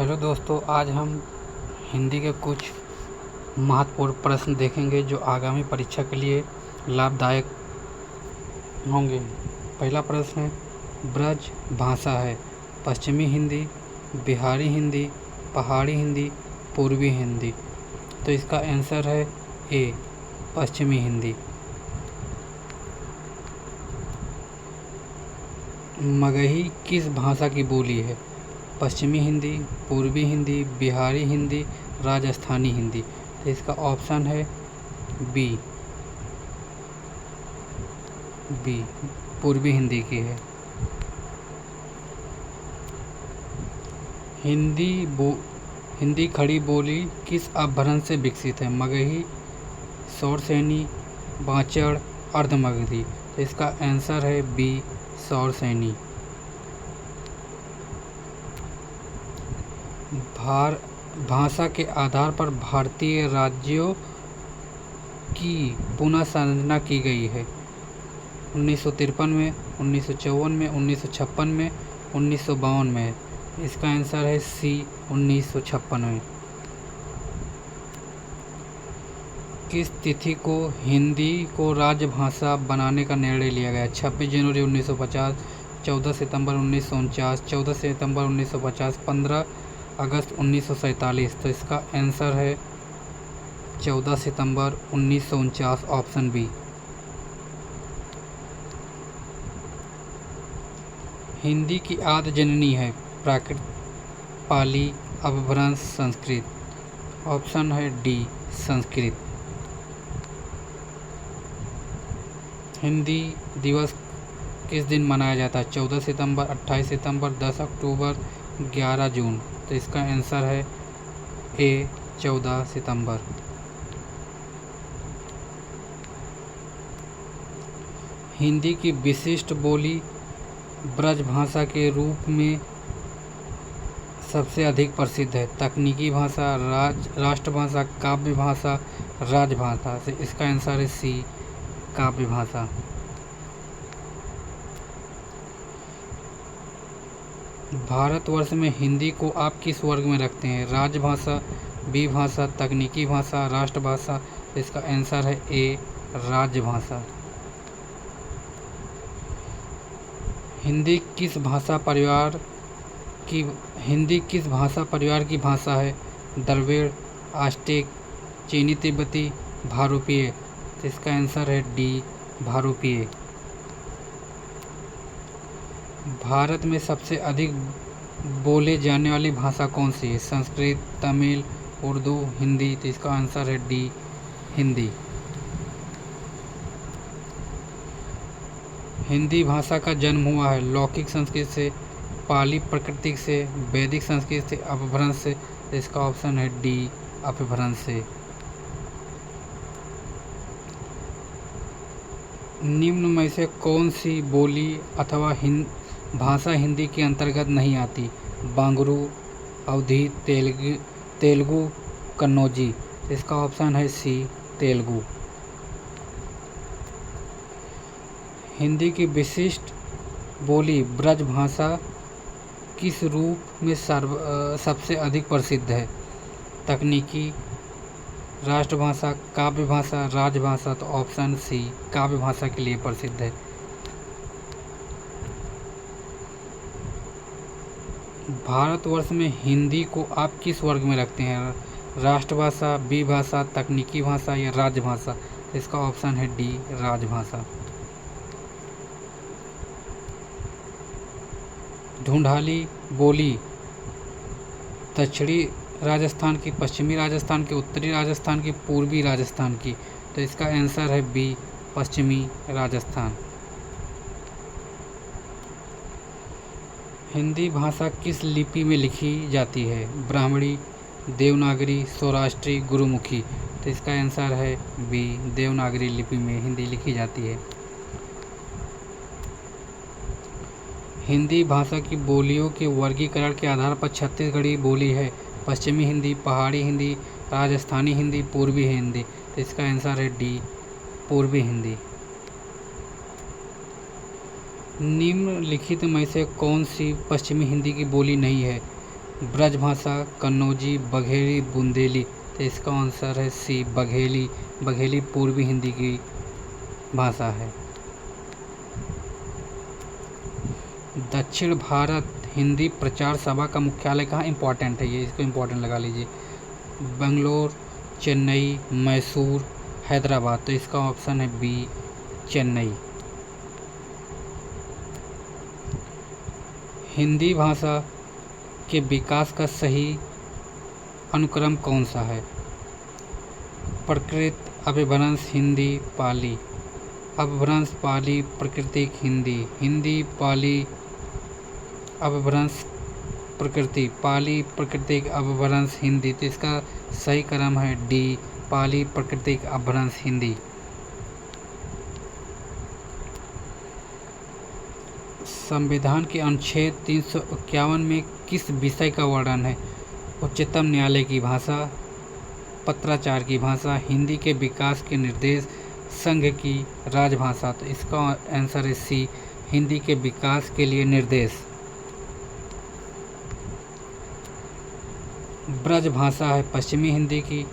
Hello दोस्तों, आज हम हिंदी के कुछ महत्वपूर्ण प्रश्न देखेंगे जो आगामी परीक्षा के लिए लाभदायक होंगे। पहला प्रश्न है, ब्रज भाषा है पश्चिमी हिंदी, बिहारी हिंदी, पहाड़ी हिंदी, पूर्वी हिंदी। तो इसका आंसर है ए, पश्चिमी हिंदी। मगही किस भाषा की बोली है? पश्चिमी हिंदी, पूर्वी हिंदी, बिहारी हिंदी, राजस्थानी हिंदी। तो इसका ऑप्शन है बी, पूर्वी हिंदी की है। हिंदी खड़ी बोली किस अपभ्रंश से विकसित है? मगही, सौरसैनी, बांचड़, अर्धमगधी। तो इसका आंसर है बी, सौरसैनी। भाषा के आधार पर भारतीय राज्यों की पुनः संरचना की गई है। 1953 में, 1954 में, 1956 में, 1952 में। इसका आंसर है सी, 1956 में। किस तिथि को हिंदी को राजभाषा बनाने का निर्णय लिया गया? 26 जनवरी 1950, 14 सितंबर 1949, 14 सितंबर 1950, 15 अगस्त 1947। तो इसका आंसर है 14 सितंबर 1949, ऑप्शन बी। हिंदी की आद्य जननी है? प्राकृत, पाली, अपभ्रंश, संस्कृत। ऑप्शन है डी, संस्कृत। हिंदी दिवस किस दिन मनाया जाता है? 14 सितंबर, 28 सितंबर, 10 अक्टूबर, 11 जून। तो इसका आंसर है ए, 14 सितंबर। हिंदी की विशिष्ट बोली ब्रज भाषा के रूप में सबसे अधिक प्रसिद्ध है? तकनीकी भाषा, राष्ट्रभाषा, काव्य भाषा, राजभाषा। से इसका आंसर है सी, काव्य भाषा। भारतवर्ष में हिंदी को आप किस वर्ग में रखते हैं? राजभाषा, बी भाषा, तकनीकी भाषा, राष्ट्रभाषा। इसका आंसर है ए, राजभाषा। हिंदी किस भाषा परिवार की भाषा है? द्रविड़, आस्टेक, चीनी तिब्बती, भारूपीय। तो इसका आंसर है डी, भारूपीय। भारत में सबसे अधिक बोले जाने वाली भाषा कौन सी है? संस्कृत, तमिल, उर्दू, हिंदी। तो इसका आंसर है डी, हिंदी। हिंदी भाषा का जन्म हुआ है लौकिक संस्कृत से, पाली प्राकृतिक से, वैदिक संस्कृत से, अपभ्रंश से। इसका ऑप्शन है डी, अपभ्रंश से। निम्न में से कौन सी बोली अथवा भाषा हिंदी के अंतर्गत नहीं आती? बांगरू, अवधी, तेलुगु, कन्नौजी। इसका ऑप्शन है सी, तेलुगु। हिंदी की विशिष्ट बोली ब्रज भाषा किस रूप में सबसे अधिक प्रसिद्ध है? तकनीकी, राष्ट्रभाषा, काव्य भाषा, राजभाषा। तो ऑप्शन सी, काव्य भाषा के लिए प्रसिद्ध है। भारतवर्ष में हिंदी को आप किस वर्ग में रखते हैं? राष्ट्रभाषा, बी भाषा, तकनीकी भाषा या राजभाषा। इसका ऑप्शन है डी, राजभाषा। ढूंढाली बोली दक्षिणी राजस्थान की, पश्चिमी राजस्थान की, उत्तरी राजस्थान की, पूर्वी राजस्थान की। तो इसका आंसर है बी, पश्चिमी राजस्थान। हिंदी भाषा किस लिपि में लिखी जाती है? ब्राह्मणी, देवनागरी, सौराष्ट्री, गुरुमुखी। तो इसका आंसर है बी, देवनागरी लिपि में हिंदी लिखी जाती है। हिंदी भाषा की बोलियों के वर्गीकरण के आधार पर छत्तीसगढ़ी बोली है? पश्चिमी हिंदी, पहाड़ी हिंदी, राजस्थानी हिंदी, पूर्वी हिंदी। तो इसका आंसर है डी, पूर्वी हिंदी। निम्नलिखित में से कौन सी पश्चिमी हिंदी की बोली नहीं है? ब्रजभाषा, कन्नौजी, बघेली, बुंदेली। तो इसका आंसर है सी, बघेली। बघेली पूर्वी हिंदी की भाषा है। दक्षिण भारत हिंदी प्रचार सभा का मुख्यालय कहाँ? इम्पॉर्टेंट है ये, इसको इम्पॉर्टेंट लगा लीजिए। बेंगलोर, चेन्नई, मैसूर, हैदराबाद। तो इसका ऑप्शन है बी, चेन्नई। हिंदी भाषा के विकास का सही अनुक्रम कौन सा है? प्राकृत, अपभ्रंश, हिंदी, पाली। अपभ्रंश, पाली, प्राकृतिक, हिंदी। हिंदी, पाली, अपभ्रंश, प्रकृति। पाली, प्राकृतिक, अपभ्रंश, हिंदी। तो इसका सही क्रम है डी, पाली, प्राकृतिक, अपभ्रंश, हिंदी। संविधान के अनुच्छेद 351 में किस विषय का वर्णन है? उच्चतम न्यायालय की भाषा, पत्राचार की भाषा, हिंदी के विकास के निर्देश, संघ की राजभाषा। तो इसका आंसर है सी, हिंदी के विकास के लिए निर्देश। ब्रज भाषा है पश्चिमी हिंदी की,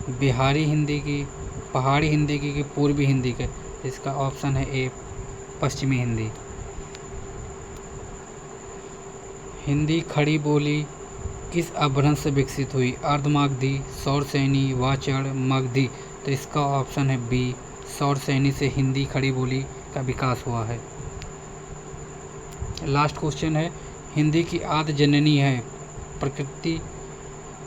बिहारी हिंदी की, पहाड़ी हिंदी की, कि पूर्वी हिंदी के? इसका ऑप्शन है ए, पश्चिमी हिंदी। हिंदी खड़ी बोली किस अपभ्रंश से विकसित हुई? अर्धमागधी, सौरसैनी, वाचड़, मगधी। तो इसका ऑप्शन है बी, सौरसैनी से हिंदी खड़ी बोली का विकास हुआ है। लास्ट क्वेश्चन है, हिंदी की आदि जननी है प्रकृति,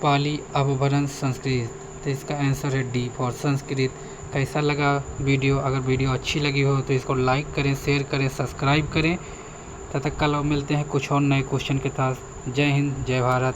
पाली, अपभ्रंश, संस्कृत। तो इसका आंसर है डी, फॉर संस्कृत। कैसा लगा वीडियो? अगर वीडियो अच्छी लगी हो तो इसको लाइक करें, शेयर करें, सब्सक्राइब करें। तब तक कल मिलते हैं कुछ और नए क्वेश्चन के साथ। जय हिंद, जय भारत।